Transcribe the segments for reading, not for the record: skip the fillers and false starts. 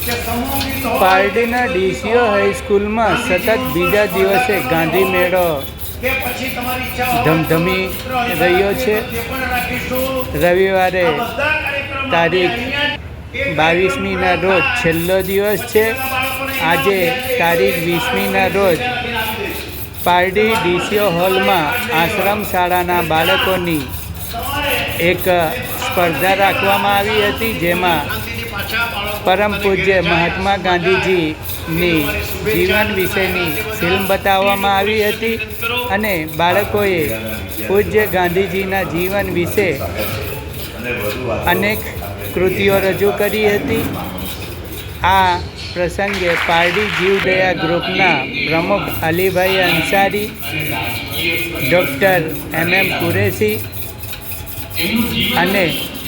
પારડીના DCO હાઈસ્કૂલમાં સતત બીજા દિવસે ગાંધી મેળો ધમધમી રહ્યો છે. રવિવારે તારીખ 22મીના રોજ છેલ્લો દિવસ છે. આજે તારીખ 20મીના રોજ પારડી ડીસીઓ હોલમાં આશ્રમ શાળાના બાળકોની એક સ્પર્ધા રાખવામાં આવી હતી, જેમાં પરમ પૂજ્ય મહાત્મા ગાંધીજીની જીવન વિશેની ફિલ્મ બતાવવામાં આવી હતી અને બાળકોએ પૂજ્ય ગાંધીજીના જીવન વિશે અનેક કૃતિઓ રજૂ કરી હતી. આ પ્રસંગે પારડી જીવદયા ગ્રુપના પ્રમુખ અલીભાઈ અંસારી, ડૉક્ટર MM કુરેશી અને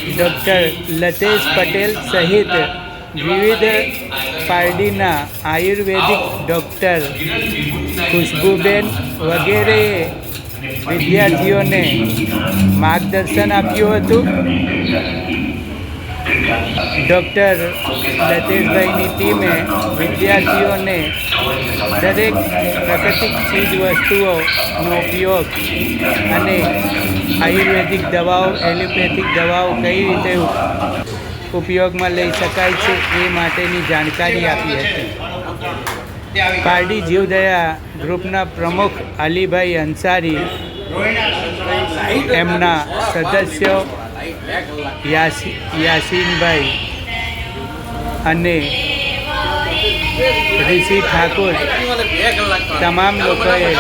ડૉક્ટર લતેશ પટેલ સહિત વિવિધ પારડીના આયુર્વેદિક ડૉક્ટર ખુશ્બુબેન વગેરેએ વિદ્યાર્થીઓને માર્ગદર્શન આપ્યું હતું. ડૉક્ટર લતેશભાઈની ટીમે વિદ્યાર્થીઓને દરેક પ્રાકૃતિક ચીજ વસ્તુઓનો ઉપયોગ અને આયુર્વેદિક દવાઓ, એલોપેથિક દવાઓ કઈ રીતે ઉપયોગમાં લઈ શકાય છે એ માટેની જાણકારી આપી હતી. પારડી જીવદયા ગ્રુપના પ્રમુખ અલીભાઈ અંસારી, એમના સદસ્યો યાસીનભાઈ અને ઋષિ ઠાકોર, તમામ લોકોએ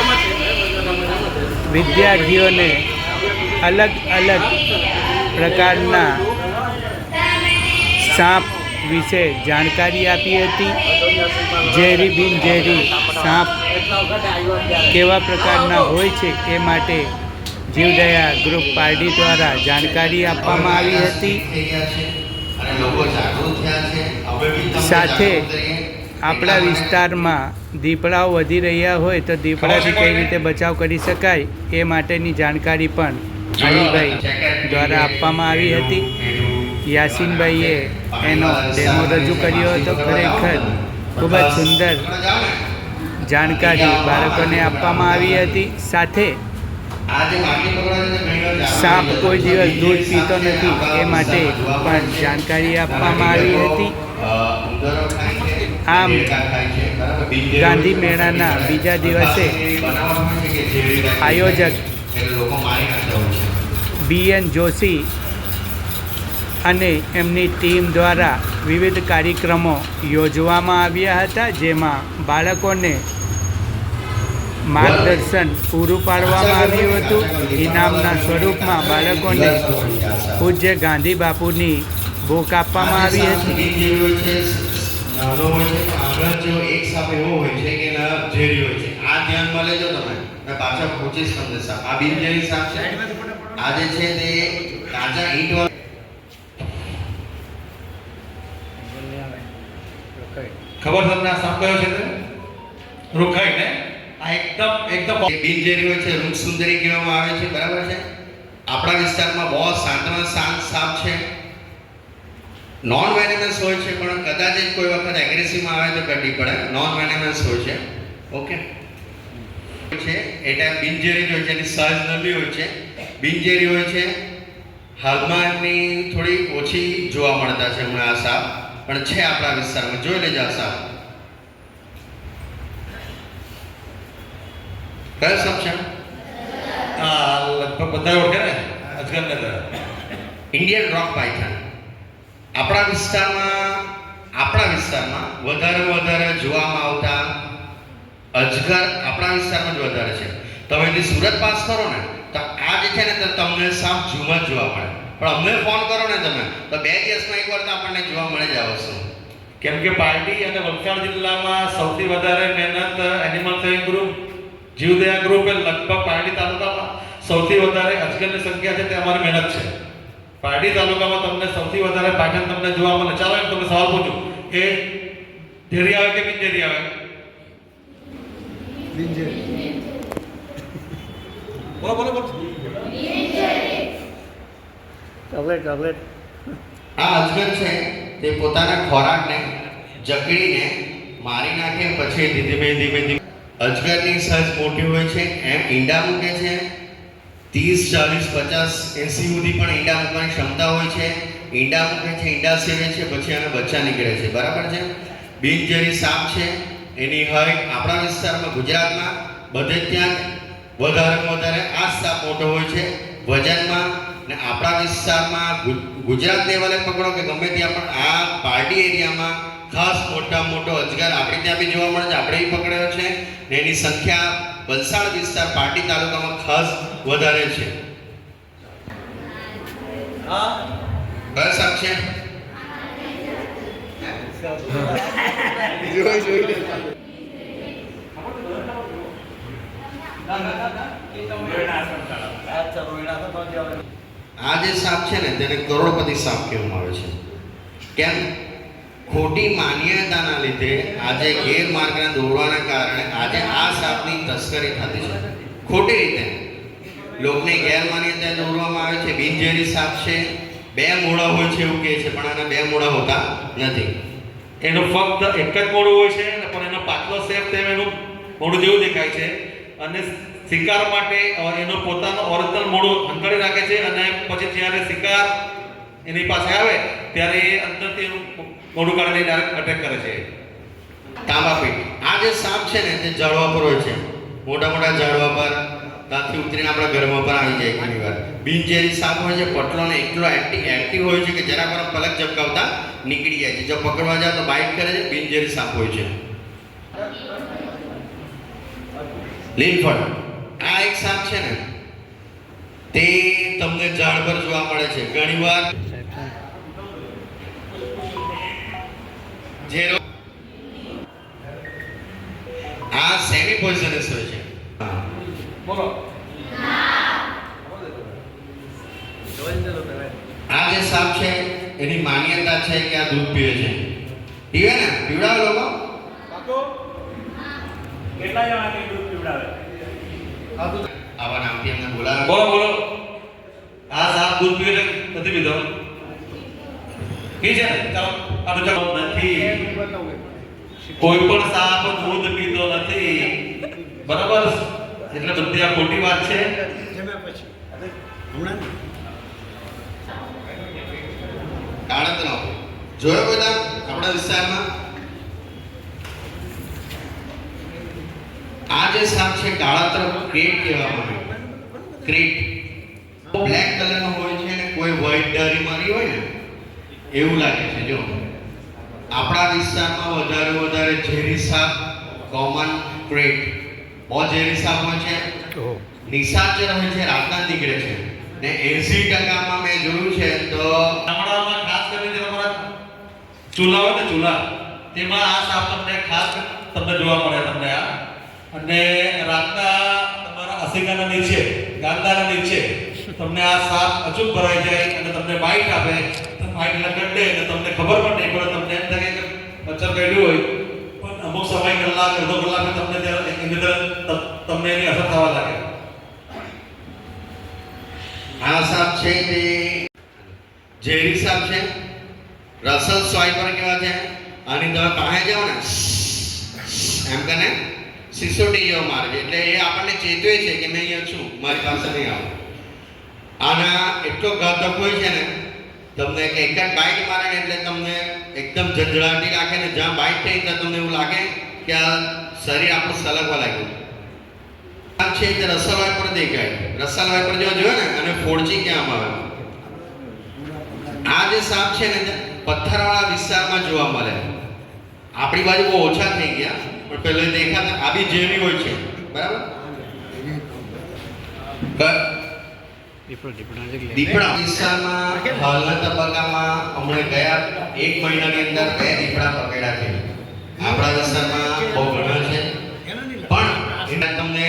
વિદ્યાર્થીઓને અલગ અલગ પ્રકારના સાપ વિશે જાણકારી આપી હતી. ઝેરી બિનઝેરી સાપ કેવા પ્રકારના હોય છે એ માટે જીવદયા ગ્રુપ પારડી દ્વારા જાણકારી આપવામાં આવી હતી. સાથે આપણા વિસ્તારમાં દીપડાઓ વધી રહ્યા હોય તો દીપડાથી કઈ રીતે બચાવ કરી શકાય એ માટેની જાણકારી પણ અલીભાઈ દ્વારા આપવામાં આવી હતી. યાસીનભાઈએ એનો ડેમો રજૂ કર્યો હતો. ખરેખર ખૂબ જ સુંદર જાણકારી બાળકોને આપવામાં આવી હતી. સાથે સાપ કોઈ દિવસ દૂધ પીતો નથી એ માટે પણ જાણકારી આપવામાં આવી હતી. આમ ગાંધી મેળાના બીજા દિવસે આયોજક BN જોશી અને એમની ટીમ દ્વારા વિવિધ કાર્યક્રમો યોજવામાં આવ્યા હતા, જેમાં બાળકોને માર્ગદર્શન પૂરું પાડવામાં આવ્યું હતું. ઇનામના સ્વરૂપમાં બાળકોને પૂજ્ય ગાંધી બાપુની બુક આપવામાં આવી હતી. નાનો હોય છે આગળ જો એક સાપ એવો હોય છે કે ના ઝેરી હોય છે. આ ધ્યાનમાં લેજો તમે. મેં પાછા પૂછીશ તમને સાપ. આ બિનઝેરી સાપ છે. આ જે છે તે કાચા ઈંટ ખબર તમને આ સાપ કયો છે તે? રૂખાઈ ને આ એકદમ બિનઝેરી હોય છે. રૂખ સુંદરી કહેવામાં આવે છે, બરાબર છે. આપણા વિસ્તારમાં બહુ શાંતમાં શાંત સાપ છે. નોન વેનેમસ હોય છે, પણ કદાચ કોઈ વખત એગ્રેસિવમાં આવે તો કડી પડે. નોન વેનેમસ હોય છે. ઓકે છે એટલે બિનઝેરી હોય છે, એની સાઇઝ નાની હોય છે. બિનઝેરી હોય છે. હાલમાં એમની થોડી ઓછી જોવા મળતા છે હમણાં આ સાપ, પણ છે આપણા વિસ્તારમાં. જોઈ લેજો આ સાપ. કયો સાપ છે? લગભગ બધા ઓળખે ને અજગરને. ઇન્ડિયન રોક પાયથન આપણા વિસ્તારમાં વધારે જોવામાં આવતા અજગર આપણા વિસ્તારમાં જ વધારે છે. તમે એની સુરત પાસ કરો ને તો આ જે છે ને તો તમને સાપ ઝૂમ જ જોવા મળે. પણ અમને ફોન કરો ને તમે તો 2 દિવસમાં એકવાર તો આપણને જોવા મળે જ આવશે. કેમ કે પારડી અને વલસાડ જિલ્લામાં સૌથી વધારે મહેનત એનિમલ સેવિંગ ગ્રુપ જીવદયા ગ્રુપે લગભગ પારડી તાલુકામાં સૌથી વધારે અજગરની સંખ્યા છે તે અમારી મહેનત છે. પારડી તાલુકામાં તમને સૌથી વધારે પાટણ તમને જોવા મળે. ચાલો એમ તમને સવાલ પૂછું કે ઝેરી આવે કે બિનઝેરી આવે? બિનઝેરી. બોલો. ચોકલેટ. આ અજગર છે તે પોતાના ખોરાકને જકડીને મારી નાખે, પછી ધીમે ધીમે અજગરની સાઈઝ મોટી હોય છે, એમ ઈંડા મૂકે છે. 30, 40, 50, 80 સુધી પણ ઈંડા મૂકવાની ક્ષમતા હોય છે. ઈંડા મૂકે છે, ઈંડા સેવે છે, પછી આના બચ્ચા નીકળે છે. બરાબર છે. બિનઝેરી સાપ છે. એની હાઈટ આપણા વિસ્તારમાં ગુજરાતમાં બધે ત્યાં વધારેમાં વધારે આ સાપ મોટો હોય છે વજનમાં. ને આપણા વિસ્તારમાં ગુજરાત લેવલે પકડો કે ગમે ત્યાં પણ આ પાર્ટી એરિયામાં ખાસ મોટો અજગર આપણે ત્યાં બી જોવા મળે છે. આપણે બી પકડ્યો છે ને એની સંખ્યા વલસાડ વિસ્તાર પાર્ટી તાલુકામાં ખાસ વધારે છે. કયો સાપ છે? આ જે સાપ છે ને તેને કરોડપતિ સાપ કહેવામાં આવે છે. કેમ? ખોટી માન્યતાના લીધે આજે ગેરમાર્ગના દોરવાના કારણે આજે આ સાપની તસ્કરી થતી છે. ખોટી રીતે લોકને ગેરમાન્યતા દોરવામાં આવે છે. બિનઝેરી સાપ છે, 2 મોઢા હોય છે એવું કહે છે, પણ આના 2 મોઢા હોતા નથી. એનું ફક્ત એક જ મોઢું હોય છે, પણ એનો પાછલો શેપ તેમ એનું મોઢું જેવું દેખાય છે. અને શિકાર માટે એનો પોતાનો ઓરિજિનલ મોઢું હંકારી રાખે છે, અને પછી જ્યારે શિકાર એની પાસે આવે ત્યારે એ અંદરથી એનું મોઢું કાઢીને ડાયરેક્ટ અટેક કરે છે. તાંબાપીઠ. આ જે સાપ છે ને તે ઝાડવા પર હોય છે, મોટા ઝાડવા પર, ત્યાંથી ઉતરીને આપણા ઘરમાં પર આવી જાય ઘણી વાર. બિનઝેરી સાપ હોય છે, પટલો ને એટલો એક્ટિવ હોય છે કે જરા પર પલક ઝબકાવતા નીકળી જાય છે. જો પકડવા જાવ તો બાઇટ કરે છે. બિનઝેરી સાપ હોય છે. લીલફળ. આ એક સાપ છે ને તે તમને ઝાડ પર જોવા મળે છે ઘણીવાર. આ સેમી પોઈઝનસ હોય છે. બોલો. આ જે સાપ છે એની માન્યતા છે કે આ દૂધ પીવે છે. પીવે ને? પીવડાવે લોકો? કેટલા જણા કે દૂધ પીવડાવે? આવા નામથી એમને બોલાવે. બોલો. આ સાપ દૂધ પીવે નથી પીધો? પી છે ને? ચાલો નથી. કોઈ પણ સાપ દૂધ પીતો નથી. બરાબર? એટલે બધી આ ખોટી વાત છે. કાળતરો જોયો બધા આપણા વિસ્તારમાં? આ જે સાપ છે કાળતરો ક્રેટ કહેવામાં આવે. ક્રેટ બ્લેક કલરનો હોય છે અને કોઈ વ્હાઈટ ડારી મારી હોય ને એવું લાગે છે. જો આપણા વિસ્તારમાં વધારે ઝેરી સાપ કોમન ક્રેટ, બહુ ઝેરી સાપ હોય છે. નિશાચર હોય છે, રાતના નીકળે છે ને 80% મેં જોયું છે તો ગામડામાં ખાસ કરીને તમારા ચૂલા હોય ને ચૂલા તેમાં આ સાપ તમને ખાસ તમને જોવા મળે તમને આ. અને રાતના તમારા અસિંગાના નીચે ગાંદાના નીચે તમને આ સાપ અચૂક ભરાઈ જાય અને તમને બાઈટ આપે. બાઈટ એટલે કંડે અને તમને ખબર પણ નહીં પડે. તમને એમ થાય કે મચ્છર કાઢ્યું હોય, પણ અમુક સમય કલાક અડધો કલાક તમને એની તમને એની અસર થવા લાગે. આ સાપ છે તે ઝેરી સાપ છે. રસલ સ્વાઈપર કેવા છે. આની તમે પાસે જાઓ ને એમ કને સિસોટી જેવો મારે છે, એટલે એ આપણને ચેતવે છે કે મેં અહીંયા છું, મારી પાસે નહીં આવો. આના એટલો ઘાતક હોય છે ને તમને કે એક જ બાઇટ મારે ને એટલે તમને એકદમ ઝંઝળાટી રાખે ને જ્યાં બાઇટ થઈ ત્યાં તમને એવું લાગે કે આ શરીર આપણું સલગવા લાગ્યું. આ છે તે રસલ વાઇપર દેખાય. રસલ વાઇપર જેવો જોયો ને અને ફોડચી કહેવામાં આવે. આ જે સાપ છે ને પથ્થરવાળા વિસ્તારમાં જોવા મળે. આપણી બાજુ બહુ ઓછા થઈ ગયા પણ પહેલે દેખાતા. આ બી ઝેરી હોય છે. બરાબર? દીપડા વિસ્તારમાં હાલના તબક્કામાં હમણાં ગયા 1 મહિનાની અંદર 2 દીપડા પકડ્યા છે. આપણા વિસ્તારમાં બહુ ઘણા છે. પણ તમને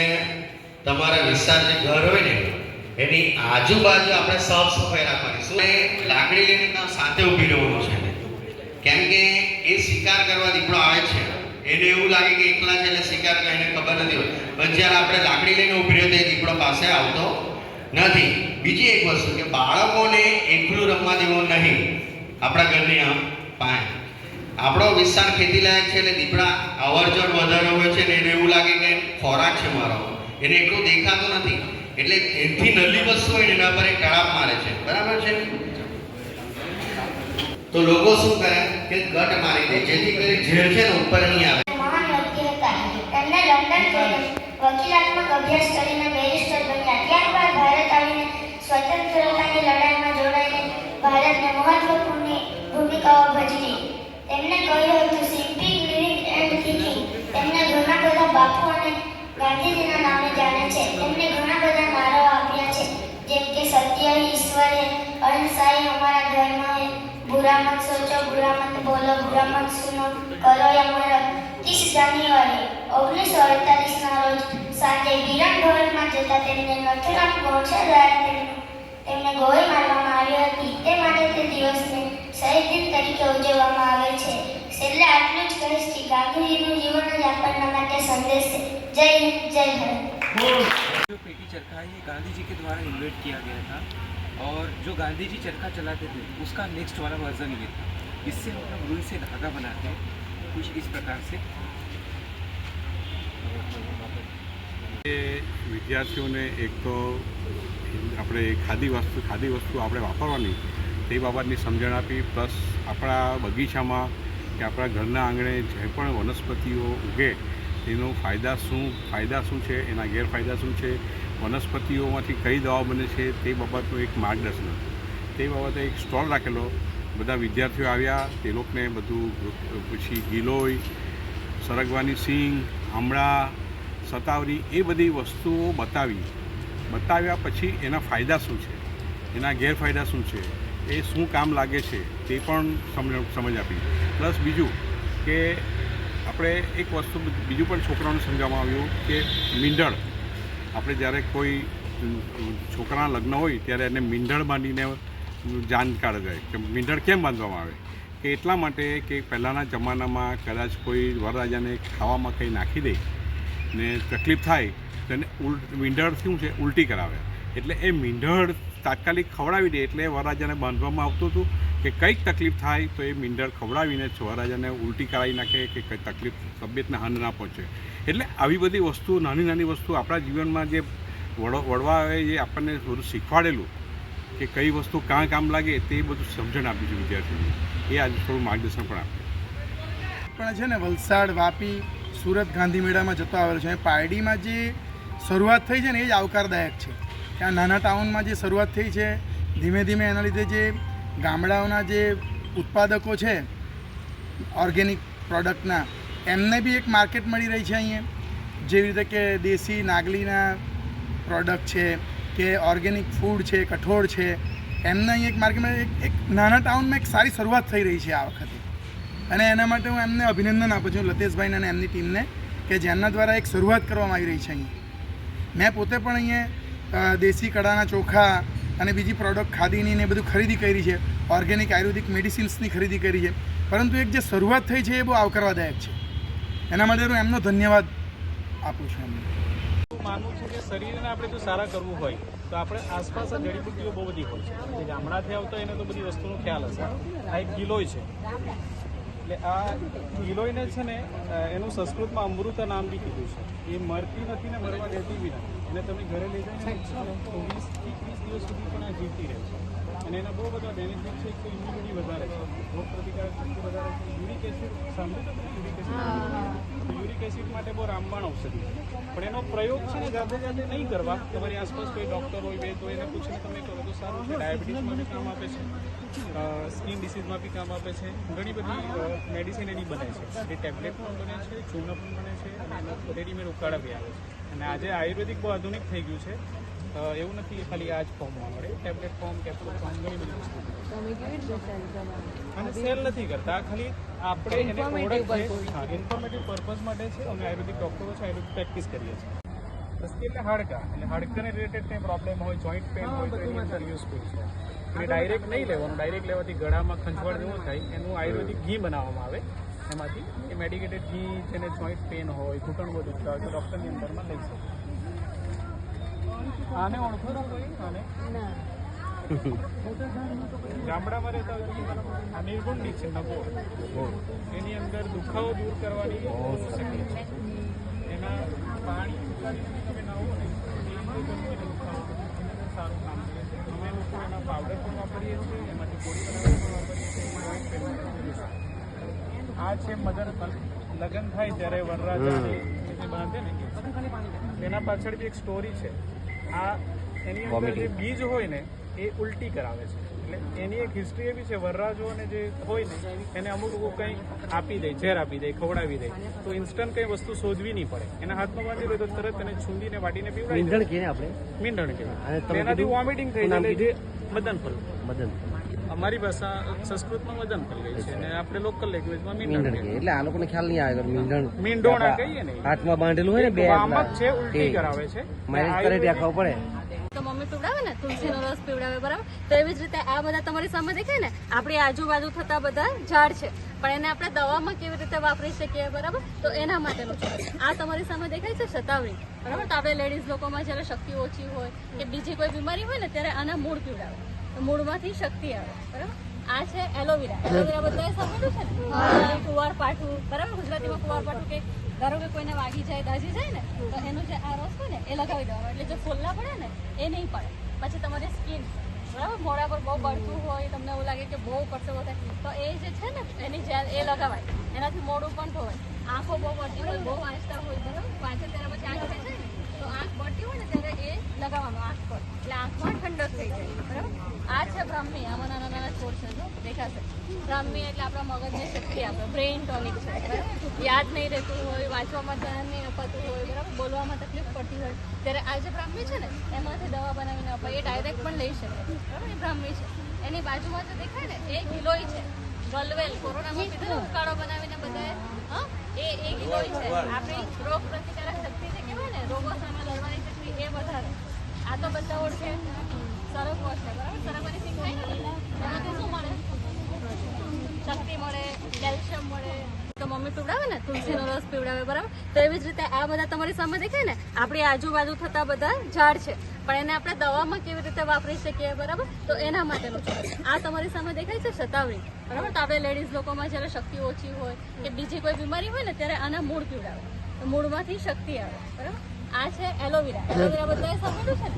તમારા વિસ્તાર જે ઘર હોય ને એની આજુબાજુ આપણે સાફ સફાઈ રાખવાની. શું એ લાકડી લઈને ત્યાં સાથે ઊભી રહેવાનું છે. કેમ કે એ શિકાર કરવા દીપડો આવે છે, એને એવું લાગે કે એકલા છે એટલે શિકાર કરીને ખબર નથી હોય. પણ જ્યારે આપણે લાકડી લઈને ઊભી રહે તો એ દીપડો પાસે આવતો નથી. બીજી એક વસ્તુ કે બાળકોને એકલું રમવા દેવું નહીં આપણા ઘરની પાસે. આપણો વિસ્તાર ખેતીલાયક છે એટલે દીપડા અવરજવર વધારે હોય છે ને એને એવું લાગે કે ખોરાક છે મારો, એને એટલું દેખાતું નથી એટલે એથી નલ્લી વસ્તુ હોય ને એના પર એ ટળાપ મારે છે, બરાબર છે? તો લોકો શું કરે કે ગટ મારી દે જેથી કરી ઝેર છે ને ઉપર નહીં આવે. મહાન વ્યક્તિ હતા. તેમણે લંડન જઈને વકીલાતમાં અભ્યાસ કરીને બેરિસ્ટર બન્યા. ત્યારબાદ ભારત આવીને સ્વતંત્રતાની લડાઈમાં જોડાઈને ભારતને મહત્વપૂર્ણ ભૂમિકાઓ ભજવી. તેમણે કહ્યું હતું સિમ્પલી લિવિંગ એન્ડ થિંકિંગ. તેમને ઘણા બધા બાપુ અને ગાંધીજીના નામે જાણે છે. તેમણે ઘણા બધા નારાઓ આપ્યા છે, જેમ કે સત્ય હી ઈશ્વર હે, અહિંસા હી હમારા ધર્મ હે, बुरा मत सोचो, बुरा मत बोलो, बुरा मत सुनो, करो या मरो. 30 જાન્યુઆરી 1948ના રોજ સાંજે વિરાટ ભવનમાં જતા તેમને નથુરામ ગોડસે દ્વારા તેમને ગોળી મારવામાં આવી હતી. તે માટે તે દિવસને શહીદ દિન તરીકે ઉજવવામાં આવે છે. છેલ્લે આટલું જ કહીશ કે ગાંધીજીનું જીવન જ આપણના માટે સંદેશ છે. જય હિન્દ, જય ભારત. जो पेटी चरखा है ये गांधी जी के द्वारा इन्वेंट किया गया था और जो गांधी जी चरखा चलाते थे उसका नेक्स्ट वाला वर्जन ये था. इससे हम लोग रुई से धागा बनाते हैं कुछ इस प्रकार से. વિદ્યાર્થીઓને એક તો આપણે ખાદી વસ્તુ આપણે વાપરવાની તે બાબતની સમજણ આપી, પ્લસ આપણા બગીચામાં કે આપણા ઘરના આંગણે જે પણ વનસ્પતિઓ ઉગે તેનો ફાયદા શું છે, એના ગેરફાયદા શું છે, વનસ્પતિઓમાંથી કઈ દવા બને છે તે બાબતનું એક માર્ગદર્શન હતું. તે બાબતે એક સ્ટોલ રાખેલો. બધા વિદ્યાર્થીઓ આવ્યા, તે લોકોને બધું પછી ગિલોય, સરગવાની સિંગ, આમળા, સતાવરી એ બધી વસ્તુઓ બતાવ્યા પછી એના ફાયદા શું છે, એના ગેરફાયદા શું છે, એ શું કામ લાગે છે તે પણ સમજ આપી. પ્લસ બીજું કે આપણે એક વસ્તુ બીજું પણ છોકરાઓને સમજાવવામાં આવ્યું કે મીંઢળ, આપણે જ્યારે કોઈ છોકરાના લગ્ન હોય ત્યારે એને મીંઢળ બાંધીને જાન કાઢે જાય કે મીંઢળ કેમ બાંધવામાં આવે કે એટલા માટે કે પહેલાંના જમાનામાં કદાચ કોઈ વરરાજાને ખાવામાં કંઈ નાખી દે ને તકલીફ થાય તો એને મીંઢળ શું છે ઉલટી કરાવે, એટલે એ મીંઢળ તાત્કાલિક ખવડાવી દે એટલે વરરાજાને બાંધવામાં આવતું હતું કે કંઈક તકલીફ થાય તો એ મીંઢળ ખવડાવીને વરરાજાને ઉલટી કરાવી નાખે કે કંઈ તકલીફ તબિયતને હાનિ ના પહોંચે. એટલે આવી બધી વસ્તુઓ નાની વસ્તુ આપણા જીવનમાં જે વડવાએ જે આપણને બધું શીખવાડેલું કે કઈ વસ્તુ કાં કામ લાગે તે બધું સમજણ આપી છે વિદ્યાર્થીઓને, એ આજે થોડું માર્ગદર્શન પણ આપ્યું. પણ છે ને વલસાડ, વાપી, સુરત ગાંધી મેળામાં જતો આવેલો છે. પારડીમાં જે શરૂઆત થઈ છે ને એ જ આવકારદાયક છે. ત્યાં નાના ટાઉનમાં જે શરૂઆત થઈ છે, ધીમે ધીમે એના લીધે જે ગામડાઓના જે ઉત્પાદકો છે ઓર્ગેનિક પ્રોડક્ટના, એમને બી એક માર્કેટ મળી રહી છે અહીંયા. જેવી રીતે કે દેશી નાગલીના પ્રોડક્ટ છે કે ઓર્ગેનિક ફૂડ છે, કઠોળ છે, એમને અહીં એક માર્કેટમાં એક નાના ટાઉનમાં એક સારી શરૂઆત થઈ રહી છે આ વખતે. અને એના માટે હું એમને અભિનંદન આપું છું, લતેશભાઈને અને એમની ટીમને, કે જેમના દ્વારા એક શરૂઆત કરવામાં આવી રહી છે અહીંયા. મેં પોતે પણ અહીંયા દેશી કડાના ચોખા અને બીજી પ્રોડક્ટ ખાદીની ને બધું ખરીદી કરી છે, ઓર્ગેનિક આયુર્વેદિક મેડિસિન્સની ખરીદી કરી છે. પરંતુ એક જે શરૂઆત થઈ છે એ બહુ આવકારવાદાયક છે. એના માટે હું એમનો ધન્યવાદ આપું છું. એમને માનવું છે કે શરીરને આપણે જો સારા કરવું હોય તો આપણે આસપાસ જડીબુટ્ટીઓ બહુ બધી હોય છે. જે ગામડાથી આવતા એને તો બધી વસ્તુનો ખ્યાલ હશે. આ એક ગિલોય છે, એટલે આ ગિલોયને છે ને એનું સંસ્કૃતમાં અમૃતા નામ બી કીધું છે. એ મરતી નથી ને મરવા દેતી બી નથી. એને તમે ઘરે લઈ જઈને તો 20 થી 30 દિવસ સુધી પણ આ જીવતી રહે છે. અને એના બહુ બધા બેનિફિટ છે. એક તો ઇમ્યુનિટી વધારે છે, રોગ પ્રતિકારક શક્તિ વધારે છે. યુરિક એસિડ સાંભળ્યું તો યુરિક એસિડ, યુરિક એસિડ માટે બહુ રામબાણ ઔષધિ છે. પણ એનો પ્રયોગ છે ને જાતે નહીં કરવા. તમારી આસપાસ કોઈ ડૉક્ટર હોય બે તો એને પૂછીને તમે કરો તો સારું છે. ડાયાબિટીસમાં બી કામ આપે છે, સ્કિન ડિસીઝમાં બી કામ આપે છે. ઘણી બધી મેડિસિન એની બને છે. એ ટેબ્લેટ પણ બને છે, ચૂર્ણ પણ બને છે, અને એના રેડીમેડ ઉકાળા બી આવે છે. અને આજે આયુર્વેદિક બહુ આધુનિક થઈ ગયું છે. એવું નથી કે ખાલી આ જ ફોર્મમાં મળે, ટેબ્લેટ ફોર્મ, કેપ્સ્યુલ ફોર્મ, ઘણી બધી વસ્તુ. અને સેલ નથી કરતા, ખાલી આપણે એને ઓળખ છે. હા, ઇન્ફોર્મેટિવ પર્પઝ માટે છે. અમે આયુર્વેદિક ડૉક્ટરો છે, આયુર્વેદિક પ્રેક્ટિસ કરીએ છીએ. દસ્તી એટલે હાડકાને રિલેટેડ કંઈ પ્રોબ્લેમ હોય, જોઈન્ટ પેઇન હોય તો એની અંદર યુઝફુલ છે. એટલે ડાયરેક્ટ નહીં લેવાનું. ડાયરેક્ટ લેવાથી ગળામાં ખંજવાળ જેવું થાય. એનું આયુર્વેદિક ઘી બનાવવામાં આવે, એમાંથી એ મેડિકેટેડ ઘી જેને જોઈન્ટ પેઇન હોય, ઘૂંટણ બધું દુખતા હોય તો ડૉક્ટરની અંદરમાં લઈ શકે. આને ઓળખો છો કોઈ? આને ગામડામાં રહેતા હોય તો આ નિર્ગુણની છે નભો, એની અંદર દુખાવો દૂર કરવાની શક્તિ છે. એના પાણી તમે નાવો ને એ દુખાવો સારું કામ કરે છે. અમે લોકો એના પાવડર પણ વાપરીએ છીએ, એમાંથી ગોળી બનાવવા પણ વાપરીએ છીએ. આ છે મધર લગ્ન થાય ત્યારે વરરાજાને જે બાંધે ને એના પાછળ બી એક સ્ટોરી છે. આ એની અંદર જે બીજ હોય ને એ ઉલટી કરાવે છે. એટલે એની એક હિસ્ટ્રી એવી છે, વરરાજોને જે હોય ને એને અમુક કંઈ આપી દે, ઝેર આપી દે, ખવડાવી દે, તો ઇન્સ્ટન્ટ કંઈ વસ્તુ શોધવી નહીં પડે. એના હાથમાં બાંધી હોય તો તરત એને છૂંદીને વાટીને પીવડાવી મીંઢણ કહેવાય. તેનાથી વોમિટિંગ થઈ જાય જે મદન ફલ. અમારી ભાષા સંસ્કૃતમાં મદન ફલ ગઈ છે અને આપણે લોકલ લેંગ્વેજમાં મીંઢણ કહીએ. એટલે આ લોકોને ખ્યાલ નહીં આવે મીંઢોણા કહીએ ને, હાથમાં બાંધેલું હોય ને બે વામક છે, ઉલટી કરાવે છે. મેરેજ કરે ત્યાં ખાવ પડે તો મમ્મી પીવડાવે ને, તુલસીનો રસ પીવડાવે, બરાબર. તો એવી જ રીતે આ બધા તમારી સામે દેખાય ને, આપણી આજુબાજુ થતા બધા ઝાડ છે, પણ એને આપણે દવામાં કેવી રીતે વાપરી શકીએ, બરાબર. તો એના માટેનું છે. આ તમારી સામે દેખાય છે શતાવરી, બરાબર. તો આપણે લેડીઝ લોકોમાં જ્યારે શક્તિ ઓછી હોય કે બીજી કોઈ બીમારી હોય ને ત્યારે આના મૂળ પીવડાવે, તો મૂળમાંથી શક્તિ આવે, બરાબર. આ છે એલોવેરા. એલોવેરા બધાએ સાંભળ્યું છે ને, કુંવાર પાઠું, બરાબર. ગુજરાતીમાં કુંવાર પાઠું કે ધારો કે કોઈને વાગી જાય, દાઝી જાય ને, તો એનું જે આ રસ હોય ને એ લગાવી દેવાનો, એટલે જે ફોલ્લા પડે ને એ નહીં પડે. પછી તમારી સ્કિન, બરાબર, મોઢા પર બહુ બળતું હોય, તમને એવું લાગે કે બહુ પરસેવો થાય, તો એ જે છે ને એની જેલ એ લગાવાય, એનાથી મોઢું પણ ધોવાય. આંખો બહુ બળતી હોય, બહુ વાંચતા હોય, બરાબર, વાંચે ત્યારે પછી આંખ થાય ને, તો આંખ બળતી હોય ને ત્યારે એ લગાવવાનું આંખ પર, એટલે આંખમાં ઠંડક થઈ જાય, બરાબર. આ છે બ્રાહ્મી. આમાં નાના નાના છોડ છે, જો દેખાશે. બ્રાહ્મી એટલે આપણા મગજને શક્તિ આપે, બ્રેઇન ટોનિક છે, બરાબર. યાદ નહીં રહેતું હોય, વાંચવામાં ધ્યાન નહીં અપાતું હોય, બરાબર, બોલવામાં તકલીફ પડતી હોય, ત્યારે આ જે બ્રાહ્મી છે ને એમાંથી દવા બનાવીને અપાય. એ ડાયરેક્ટ પણ લઈ શકે, બરાબર. એ બ્રાહ્મી છે. એની બાજુમાં જે દેખાય ને એ ગિલોય છે, ગલવેલ. કોરોનામાં કીધું ઉકાળો બનાવીને બધાએ, હા, એ ગિલોય છે. આપણી રોગ પ્રતિકારક શક્તિ જે કહેવાય ને, રોગો સામે લડવાની શક્તિ એ વધારે. આ તો બધા ઓળખે સરગવો છે, બરાબર. સરગવાની સિંગ ખાય ને એનાથી શું મળે? શક્તિ મળે, કેલ્શિયમ મળે. તો મમ્મી પીવડાવે ને, તુલસીનો રસ પીવડાવે, બરાબર. તો એવી જ રીતે આ બધા તમારી સામે દેખાય ને, આપણી આજુબાજુ થતા બધા ઝાડ છે, પણ એને આપણે દવામાં કેવી રીતે વાપરી શકીએ, બરાબર. તો એના માટેનું છે. આ તમારી સામે દેખાય છે શતાવરી, બરાબર. તો આપણે લેડીઝ લોકોમાં જ્યારે શક્તિ ઓછી હોય કે બીજી કોઈ બીમારી હોય ને ત્યારે આના મૂળ પીવડાવે, તો મૂળમાંથી શક્તિ આવે, બરાબર. આ છે એલોવેરા. એલોવેરા બધાએ સાંભળ્યું છે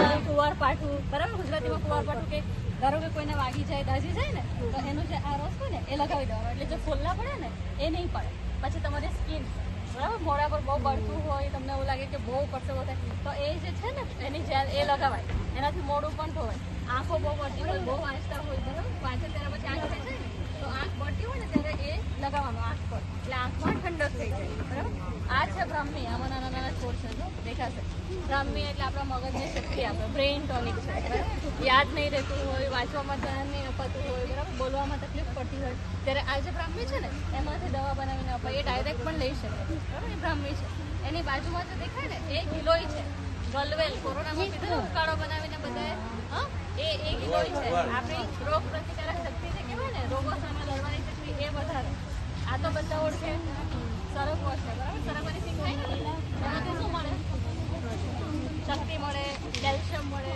ને, કુંવાર પાઠું, બરાબર. ગુજરાતીમાં કુંવાર પાઠું કે ધારો કે કોઈને વાગી જાય, દાઝી જાય ને, તો એનું જે આ રસ હોય ને એ લગાવી દેવાનો, એટલે જે ફોલ્લા પડે ને એ નહીં પડે. પછી તમારી સ્કિન, બરાબર, મોઢા પર બહુ બળતું હોય, તમને એવું લાગે કે બહુ પરસેવો થાય, તો એ જે છે ને એની જેલ એ લગાવાય, એનાથી મોઢું પણ ધોવાય. આંખો બહુ બળતી હોય, બહુ વાંચતા હોય, બરાબર, વાંચે ત્યારે પછી આંખ થાય ને, તો આંખ બળતી હોય ને ત્યારે એ લગાવવાનું આંખ પર, એટલે આંખમાં ઠંડક થઈ જાય, બરાબર. આ છે બ્રાહ્મી. આમાં નાના નાના છોડ છે, જો દેખાશે. બ્રાહ્મી એટલે આપણા મગજને શક્તિ આપે, બ્રેઇન ટોનિક છે, બરાબર. યાદ નહીં રહેતું હોય, વાંચવામાં ધ્યાન નહીં અપાતું હોય, બરાબર, બોલવામાં તકલીફ પડતી હોય, ત્યારે આ જે બ્રાહ્મી છે ને એમાંથી દવા બનાવીને અપાય. એ ડાયરેક્ટ પણ લઈ શકે, બરાબર. એ બ્રાહ્મી છે. એની બાજુમાં જે દેખાય ને એ ગિલોય છે, ગલવેલ. કોરોનામાં કીધું ઉકાળો બનાવીને બધાએ, હા, એ ગિલોય છે. આપણી રોગ પ્રતિકારક શક્તિ જે કહેવાય ને, રોગો સામે લડવાની શક્તિ એ વધારે. આ તો બધા ઓળખે સરગવો છે, બરાબર. સરગવાની સિંગ ખાય ને એનાથી શું મળે? શક્તિ મળે, કેલ્શિયમ મળે.